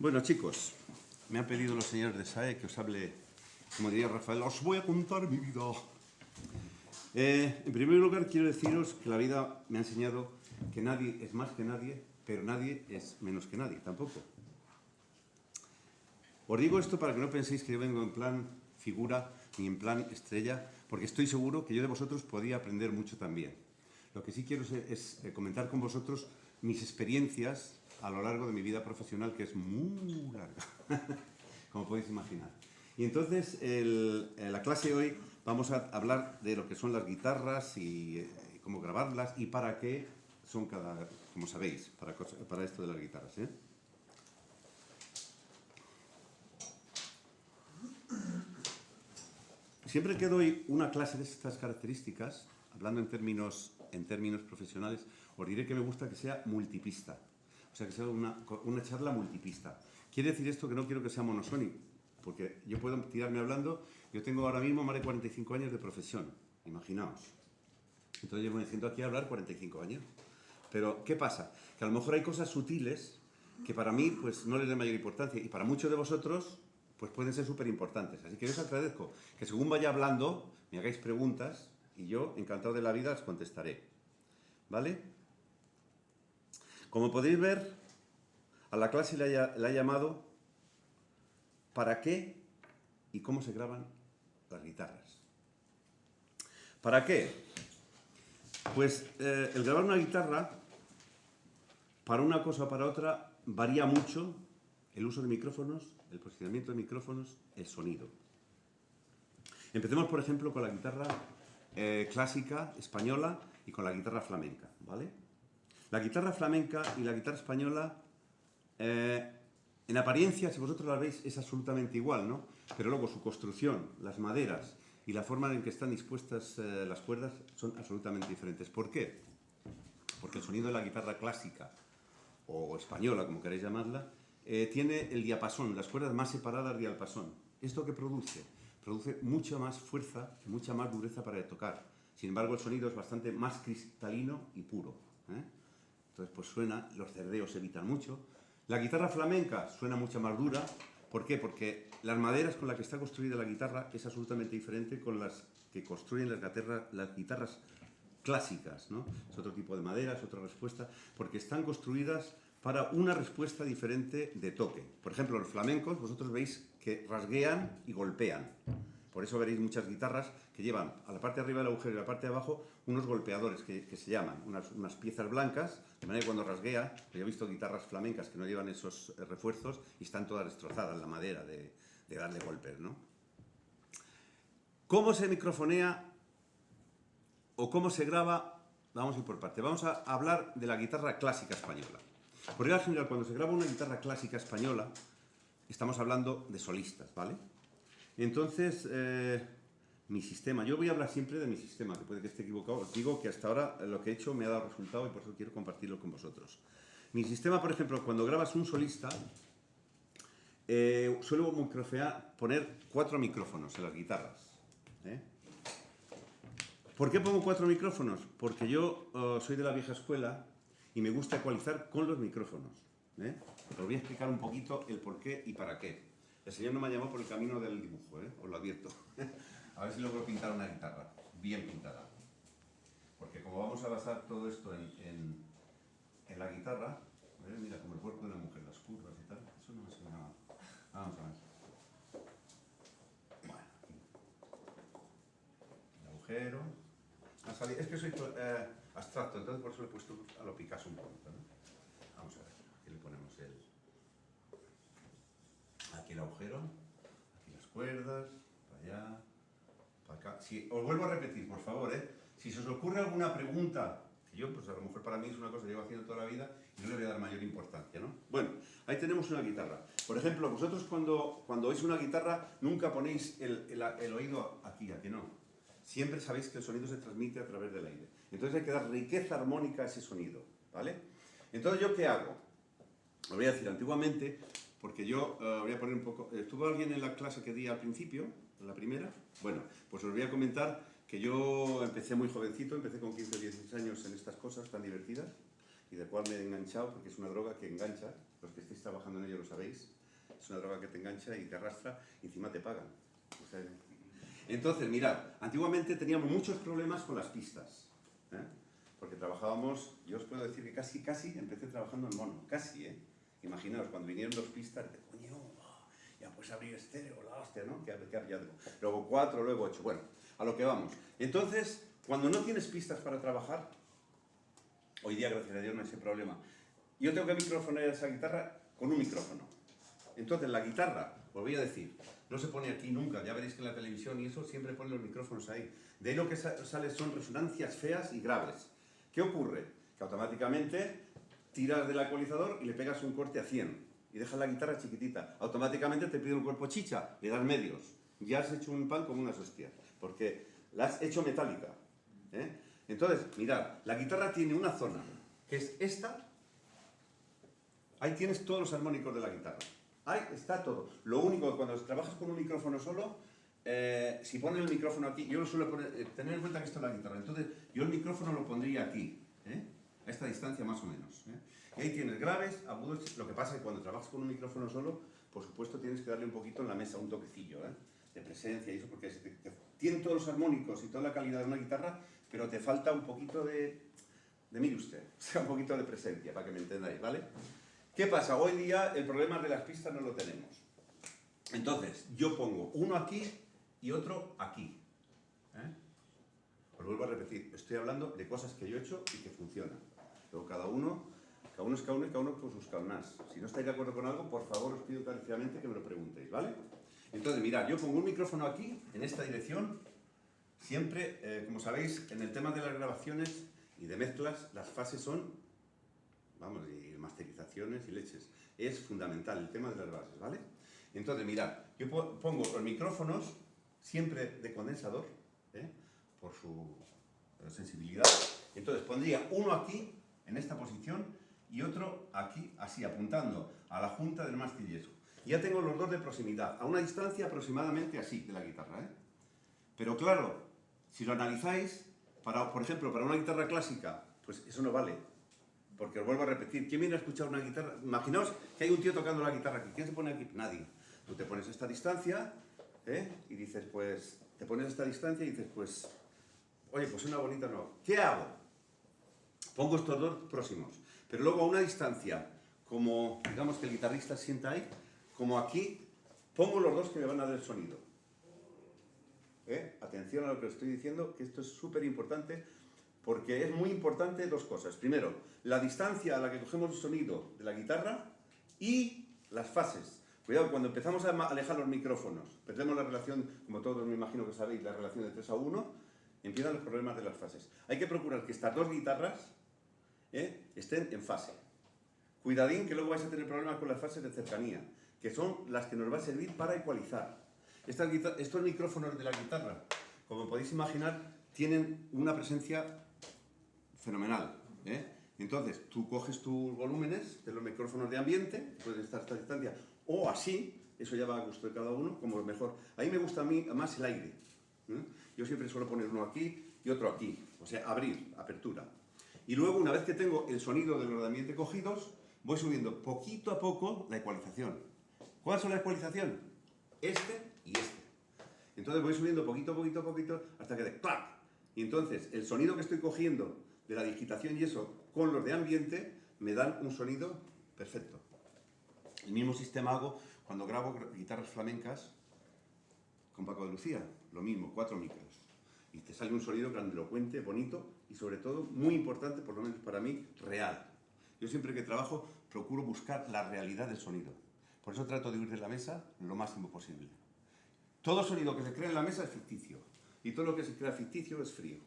Bueno, chicos, me han pedido los señores de SAE que os hable, como diría Rafael, os voy a contar mi vida. En primer lugar, quiero deciros que la vida me ha enseñado que nadie es más que nadie, pero nadie es menos que nadie, tampoco. Os digo esto para que no penséis que yo vengo en plan figura ni en plan estrella, porque estoy seguro que yo de vosotros podía aprender mucho también. Lo que sí quiero es comentar con vosotros mis experiencias a lo largo de mi vida profesional, que es muy larga, como podéis imaginar. Y entonces, en la clase de hoy vamos a hablar de lo que son las guitarras y cómo grabarlas y para qué son como sabéis, para esto de las guitarras, ¿eh? Siempre que doy una clase de estas características, hablando en términos profesionales, os diré que me gusta que sea multipista. O sea, que sea una charla multipista. Quiere decir esto que no quiero que sea monosónico, porque yo puedo tirarme hablando. Yo tengo ahora mismo más de 45 años de profesión, imaginaos. Entonces llevo diciendo aquí a hablar 45 años. Pero, ¿qué pasa? Que a lo mejor hay cosas sutiles que para mí pues, no les doy mayor importancia y para muchos de vosotros pues pueden ser súper importantes. Así que yo os agradezco que según vaya hablando me hagáis preguntas y yo, encantado de la vida, las contestaré. ¿Vale? Como podéis ver, a la clase la he llamado ¿para qué y cómo se graban las guitarras? ¿Para qué? Pues el grabar una guitarra, para una cosa o para otra, varía mucho el uso de micrófonos, el posicionamiento de micrófonos, el sonido. Empecemos, por ejemplo, con la guitarra clásica española y con la guitarra flamenca, ¿vale? La guitarra flamenca y la guitarra española, en apariencia, si vosotros la veis, es absolutamente igual, ¿no? Pero luego su construcción, las maderas y la forma en que están dispuestas las cuerdas son absolutamente diferentes. ¿Por qué? Porque el sonido de la guitarra clásica o española, como queréis llamarla, tiene el diapasón, las cuerdas más separadas del diapasón. ¿Esto qué produce? Produce mucha más fuerza, mucha más dureza para tocar. Sin embargo, el sonido es bastante más cristalino y puro, ¿eh? Entonces, pues suena, los cerdeos se evitan mucho. La guitarra flamenca suena mucho más dura. ¿Por qué? Porque las maderas con las que está construida la guitarra es absolutamente diferente con las que construyen las guitarras clásicas, ¿no? Es otro tipo de madera, es otra respuesta, porque están construidas para una respuesta diferente de toque. Por ejemplo, los flamencos, vosotros veis que rasguean y golpean. Por eso veréis muchas guitarras que llevan a la parte de arriba del agujero y a la parte de abajo unos golpeadores que se llaman, unas piezas blancas, de manera que cuando rasguea, yo he visto guitarras flamencas que no llevan esos refuerzos y están todas destrozadas la madera de darle golpes, ¿no? ¿Cómo se microfonea o cómo se graba? Vamos a ir por parte. Vamos a hablar de la guitarra clásica española. Por regla general, cuando se graba una guitarra clásica española, estamos hablando de solistas, ¿vale? Entonces, mi sistema, yo voy a hablar siempre de mi sistema, que puede que esté equivocado. Os digo que hasta ahora lo que he hecho me ha dado resultado y por eso quiero compartirlo con vosotros. Mi sistema, por ejemplo, cuando grabas un solista, suelo poner 4 micrófonos en las guitarras, ¿eh? ¿Por qué pongo 4 micrófonos? Porque yo soy de la vieja escuela y me gusta ecualizar con los micrófonos, ¿eh? Os voy a explicar un poquito el por qué y para qué. El señor no me ha llamado por el camino del dibujo, ¿eh? Os lo advierto. A ver si logro pintar una guitarra bien pintada. Porque como vamos a basar todo esto en la guitarra, ¿ves? Mira, como el cuerpo de una mujer, las curvas y tal, eso no me suena nada. Vamos a ver. Bueno, aquí. El agujero. Es que soy abstracto, entonces por eso le he puesto a lo Picasso un poquito, ¿no? Vamos a ver, aquí le ponemos aquí el agujero, aquí las cuerdas, para allá, para acá. Si, os vuelvo a repetir, por favor, si se os ocurre alguna pregunta, que yo, pues a lo mejor para mí es una cosa que llevo haciendo toda la vida y no le voy a dar mayor importancia, ¿no? Bueno, ahí tenemos una guitarra. Por ejemplo, vosotros cuando oís una guitarra nunca ponéis el oído aquí, ¿a que no? Siempre sabéis que el sonido se transmite a través del aire. Entonces hay que dar riqueza armónica a ese sonido, ¿vale? Entonces, ¿yo qué hago? Os voy a decir, antiguamente, porque yo voy a poner un poco... ¿Estuvo alguien en la clase que di al principio, en la primera? Bueno, pues os voy a comentar que yo empecé muy jovencito, empecé con 15 o 16 años en estas cosas tan divertidas y de cual me he enganchado, porque es una droga que engancha. Los que estéis trabajando en ello lo sabéis. Es una droga que te engancha y te arrastra y encima te pagan. O sea, entonces, mirad, antiguamente teníamos muchos problemas con las pistas. Porque trabajábamos, yo os puedo decir que casi empecé trabajando en mono. Casi, ¿eh? Imaginaos, cuando vinieron 2 pistas, coño, ya puedes abrir estéreo, la hostia, ¿no? Luego 4, luego 8. Bueno, a lo que vamos. Entonces, cuando no tienes pistas para trabajar, hoy día, gracias a Dios, no hay ese problema. Yo tengo que microfonear esa guitarra con un micrófono. Entonces, la guitarra, os voy a decir, no se pone aquí nunca. Ya veréis que en la televisión y eso siempre ponen los micrófonos ahí. De ahí lo que sale son resonancias feas y graves. ¿Qué ocurre? Que automáticamente tiras del ecualizador y le pegas un corte a 100 y dejas la guitarra chiquitita. Automáticamente te pide un cuerpo chicha, le das medios. Ya has hecho un pan como unas hostias, porque la has hecho metálica. Entonces, mirad, la guitarra tiene una zona, que es esta. Ahí tienes todos los armónicos de la guitarra. Ahí está todo. Lo único que cuando trabajas con un micrófono solo, si pones el micrófono aquí, yo lo suelo poner, tener en cuenta que esto es la guitarra, entonces yo el micrófono lo pondría aquí, a esta distancia más o menos. Y ahí tienes graves, agudos. Lo que pasa es que cuando trabajas con un micrófono solo, por supuesto tienes que darle un poquito en la mesa, un toquecillo, de presencia y eso, porque tienen todos los armónicos y toda la calidad de una guitarra, pero te falta un poquito mire usted, o sea, un poquito de presencia, para que me entendáis, ¿vale? ¿Qué pasa? Hoy día el problema de las pistas no lo tenemos. Entonces, yo pongo uno aquí y otro aquí. Os vuelvo a repetir, estoy hablando de cosas que yo he hecho y que funcionan. Luego cada uno es cada uno y cada uno con sus calnas. Si no estáis de acuerdo con algo, por favor os pido encarecidamente que me lo preguntéis, ¿vale? Entonces, mirad, yo pongo un micrófono aquí, en esta dirección. Siempre, como sabéis, en el tema de las grabaciones y de mezclas, las fases son, vamos, y masterizaciones y leches. Es fundamental el tema de las bases, ¿vale? Entonces, mirad, yo pongo los micrófonos siempre de condensador, por su sensibilidad. Entonces, pondría uno aquí, en esta posición, y otro aquí, así, apuntando a la junta del mástil y eso. Ya tengo los dos de proximidad, a una distancia aproximadamente así de la guitarra, Pero claro, si lo analizáis, por ejemplo, para una guitarra clásica, pues eso no vale. Porque os vuelvo a repetir, ¿quién viene a escuchar una guitarra? Imaginaos que hay un tío tocando la guitarra aquí. ¿Quién se pone aquí? Nadie. Tú te pones a esta distancia, y dices, pues, te pones a esta distancia y dices, pues, oye, pues una bonita no. ¿Qué hago? Pongo estos dos próximos. Pero luego a una distancia, como, digamos que el guitarrista sienta ahí, como aquí, pongo los dos que me van a dar el sonido. Atención a lo que os estoy diciendo, que esto es súper importante, porque es muy importante dos cosas. Primero, la distancia a la que cogemos el sonido de la guitarra y las fases. Cuidado, cuando empezamos a alejar los micrófonos, perdemos la relación, como todos me imagino que sabéis, la relación de 3 a 1, empiezan los problemas de las fases. Hay que procurar que estas dos guitarras estén en fase. Cuidadín, que luego vais a tener problemas con las fases de cercanía, que son las que nos va a servir para ecualizar. Estos micrófonos de la guitarra, como podéis imaginar, tienen una presencia fenomenal. Entonces, tú coges tus volúmenes de los micrófonos de ambiente, pueden estar a esta distancia, o así, eso ya va a gusto de cada uno, como mejor. A mí me gusta más el aire. Yo siempre suelo poner uno aquí y otro aquí, o sea, abrir, apertura. Y luego, una vez que tengo el sonido de los de ambiente cogidos, voy subiendo poquito a poco la ecualización. ¿Cuál es la ecualización? Este y este. Entonces voy subiendo poquito a poquito, hasta que de ¡clac! Y entonces, el sonido que estoy cogiendo de la digitación y eso, con los de ambiente, me dan un sonido perfecto. El mismo sistema hago cuando grabo guitarras flamencas con Paco de Lucía. Lo mismo, 4 micros. Y te sale un sonido grandilocuente, bonito y sobre todo, muy importante, por lo menos para mí, real. Yo siempre que trabajo procuro buscar la realidad del sonido. Por eso trato de huir de la mesa lo máximo posible. Todo sonido que se crea en la mesa es ficticio. Y todo lo que se crea ficticio es frío.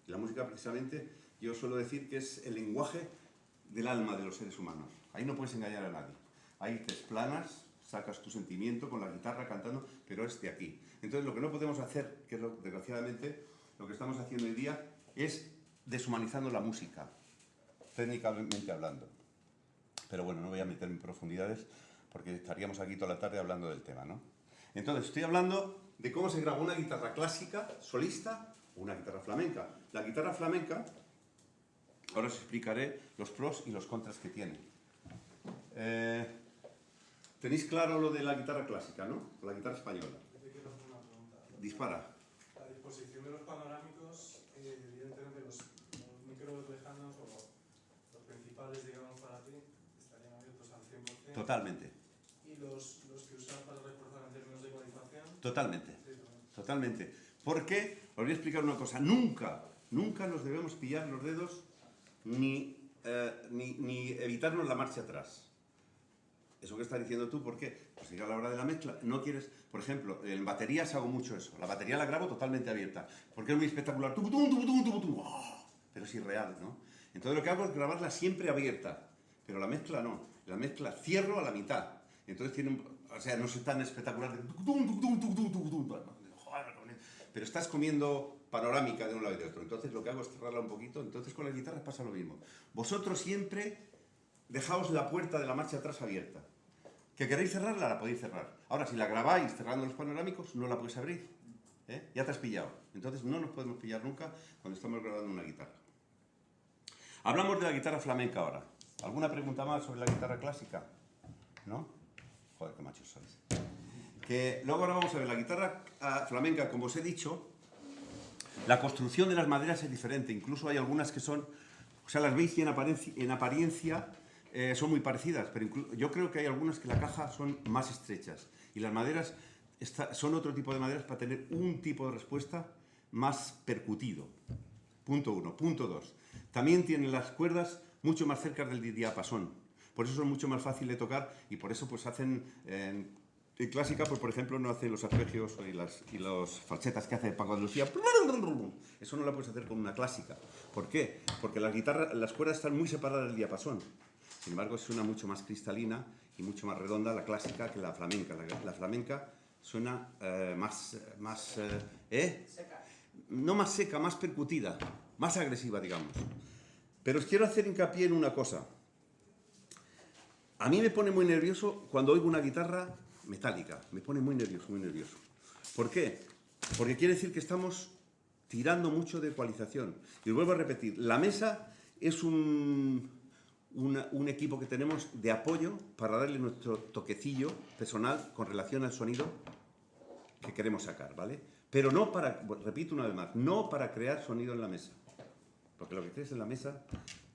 Y la música, precisamente, yo suelo decir que es el lenguaje del alma de los seres humanos. Ahí no puedes engañar a nadie. Ahí te explanas, sacas tu sentimiento con la guitarra cantando, pero es de aquí. Entonces, lo que no podemos hacer, que es desgraciadamente lo que estamos haciendo hoy día, es deshumanizando la música, técnicamente hablando. Pero bueno, no voy a meterme en profundidades porque estaríamos aquí toda la tarde hablando del tema, ¿no? Entonces, estoy hablando de cómo se graba una guitarra clásica, solista, o una guitarra flamenca. La guitarra flamenca, ahora os explicaré los pros y los contras que tiene. Tenéis claro lo de la guitarra clásica, ¿no? La guitarra española. Yo te quiero hacer una pregunta. Dispara. La disposición de los panorámicos, evidentemente los micros lejanos o los principales, digamos, para ti, estarían abiertos al 100%. Totalmente. ¿Y los que usas para reforzar en términos de ecualización? Totalmente. Sí, también. Totalmente. Porque, os voy a explicar una cosa, nunca nos debemos pillar los dedos ni evitarnos la marcha atrás. Eso que estás diciendo tú, ¿por qué? Pues que a la hora de la mezcla no quieres... Por ejemplo, en baterías hago mucho eso. La batería la grabo totalmente abierta, porque es muy espectacular. ¡Oh! Pero es irreal, ¿no? Entonces lo que hago es grabarla siempre abierta, pero la mezcla no. La mezcla cierro a la mitad. Entonces tiene o sea, no es tan espectacular. Pero estás comiendo panorámica de un lado y de otro. Entonces lo que hago es cerrarla un poquito. Entonces con las guitarras pasa lo mismo. Vosotros siempre dejaos la puerta de la marcha atrás abierta. ¿Que queréis cerrarla? La podéis cerrar. Ahora, si la grabáis cerrando los panorámicos, no la podéis abrir. Ya te has pillado. Entonces no nos podemos pillar nunca cuando estamos grabando una guitarra. Hablamos de la guitarra flamenca ahora. ¿Alguna pregunta más sobre la guitarra clásica? ¿No? Joder, qué machos sois. Que luego ahora vamos a ver la guitarra flamenca, como os he dicho, la construcción de las maderas es diferente. Incluso hay algunas que son, o sea, las veis y en apariencia son muy parecidas, pero yo creo que hay algunas que la caja son más estrechas y las maderas son otro tipo de maderas para tener un tipo de respuesta más percutido. Punto 1. Punto 2. También tienen las cuerdas mucho más cerca del diapasón. Por eso son mucho más fáciles de tocar y por eso pues hacen... en clásica, pues por ejemplo, no hacen los arpegios y los falsetas que hace Paco de Lucía. Eso no lo puedes hacer con una clásica. ¿Por qué? Porque las cuerdas están muy separadas del diapasón. Sin embargo, suena mucho más cristalina y mucho más redonda la clásica que la flamenca. La flamenca suena Seca. no más seca, más percutida, más agresiva, digamos. Pero os quiero hacer hincapié en una cosa. A mí me pone muy nervioso cuando oigo una guitarra metálica. Me pone muy nervioso, muy nervioso. ¿Por qué? Porque quiere decir que estamos tirando mucho de ecualización. Y os vuelvo a repetir, la mesa es un equipo que tenemos de apoyo para darle nuestro toquecillo personal con relación al sonido que queremos sacar, ¿vale? Pero no para, repito una vez más, no para crear sonido en la mesa. Porque lo que crees en la mesa,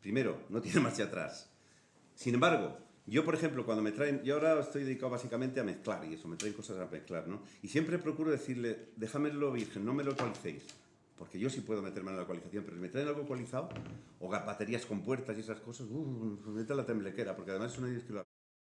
primero, no tiene marcha atrás. Sin embargo, yo, por ejemplo, cuando me traen... Yo ahora estoy dedicado básicamente a mezclar y eso, me traen cosas a mezclar, ¿no? Y siempre procuro decirle, déjamelo virgen, no me lo ecualicéis. Porque yo sí puedo meterme en la ecualización, pero si me traen algo ecualizado, o baterías con puertas y esas cosas, me mete la temblequera, porque además es una